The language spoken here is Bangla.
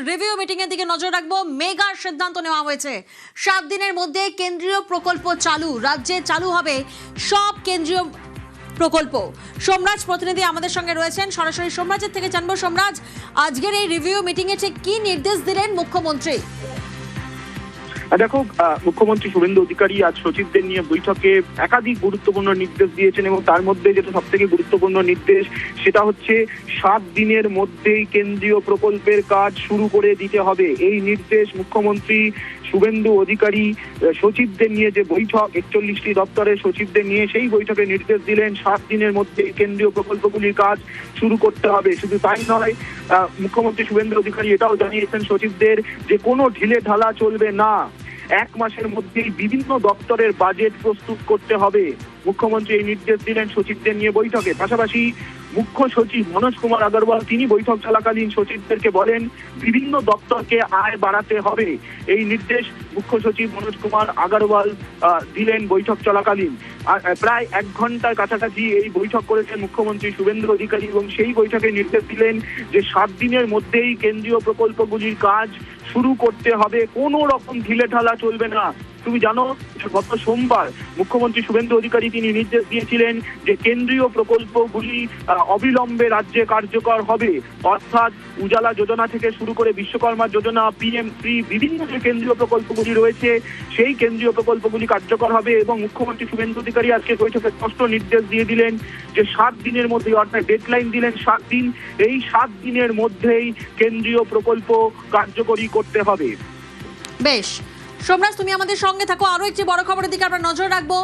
রিভিউ মিটিং এর দিকে নজর রাখবো। মেগা সিদ্ধান্ত নেওয়া হয়েছে, 7 দিনের মধ্যে কেন্দ্রীয় প্রকল্প চালু। রাজ্যে চালু হবে সব কেন্দ্রীয় প্রকল্প। সোমরাজ প্রতিনিধি আমাদের সঙ্গে রয়েছেন, সরাসরি সোমরাজের থেকে জানবো। সোমরাজ, আজকের এই রিভিউ মিটিং এ ঠিক কি নির্দেশ দিলেন মুখ্যমন্ত্রী? দেখো, মুখ্যমন্ত্রী শুভেন্দু অধিকারী আজ সচিবদের নিয়ে বৈঠকে একাধিক গুরুত্বপূর্ণ নির্দেশ দিয়েছেন এবং তার মধ্যে যেটা সব থেকে গুরুত্বপূর্ণ নির্দেশ সেটা হচ্ছে 7 দিনের মধ্যেই কেন্দ্রীয় প্রকল্পের কাজ শুরু করে দিতে হবে। এই নির্দেশ মুখ্যমন্ত্রী শুভেন্দু অধিকারী সচিবদের নিয়ে যে বৈঠক, 41টি দপ্তরের সচিবদের নিয়ে সেই বৈঠকে নির্দেশ দিলেন 7 দিনের মধ্যে কেন্দ্রীয় প্রকল্পগুলির কাজ শুরু করতে হবে। শুধু তাই নয়, মুখ্যমন্ত্রী শুভেন্দু অধিকারী এটাও জানিয়েছেন সচিবদের যে কোনো ঢিলে ঢালা চলবে না, 1 মাসের মধ্যেই বিভিন্ন দপ্তরের বাজেট প্রস্তুত করতে হবে। মুখ্যমন্ত্রী এই নির্দেশ দিলেন সচিবদের নিয়ে বৈঠকে। পাশাপাশি মুখ্য সচিব মনোজ কুমার আগরওয়াল তিনি বৈঠক চলাকালীন সচিবদেরকে বলেন বিভিন্ন দপ্তরকে আয় বাড়াতে হবে। এই নির্দেশ মুখ্য সচিব মনোজ কুমার আগরওয়াল দিলেন বৈঠক চলাকালীন। প্রায় 1 ঘন্টার কাছাকাছি এই বৈঠক করেছেন মুখ্যমন্ত্রী শুভেন্দু অধিকারী এবং সেই বৈঠকে নির্দেশ দিলেন যে 7 দিনের মধ্যেই কেন্দ্রীয় প্রকল্পগুলির কাজ শুরু করতে হবে, কোনো রকম ঢিলে ঢালা চলবে না। তুমি জানো, গত সোমবার মুখ্যমন্ত্রী শুভেন্দু অধিকারী তিনি নির্দেশ দিয়েছিলেন যে কেন্দ্রীয় প্রকল্পগুলি অবিলম্বে রাজ্যে কার্যকর হবে। অর্থাৎ উজালা যোজনা থেকে শুরু করে বিশ্বকর্মা যোজনা, PM3 বিভিন্ন যে কেন্দ্রীয় প্রকল্পগুলি রয়েছে সেই কেন্দ্রীয় প্রকল্পগুলি কার্যকর হবে। এবং মুখ্যমন্ত্রী শুভেন্দু অধিকারী আজকে বৈঠকে স্পষ্ট নির্দেশ দিয়ে দিলেন যে 7 দিনের মধ্যে, অর্থাৎ ডেডলাইন দিলেন 7 দিন, এই 7 দিনের মধ্যেই কেন্দ্রীয় প্রকল্প কার্যকরী করতে হবে। বেশ সোমরাজ, তুমি আমাদের সঙ্গে থাকো, আরো একটি বড় খবরের দিকে আমরা নজর রাখবো।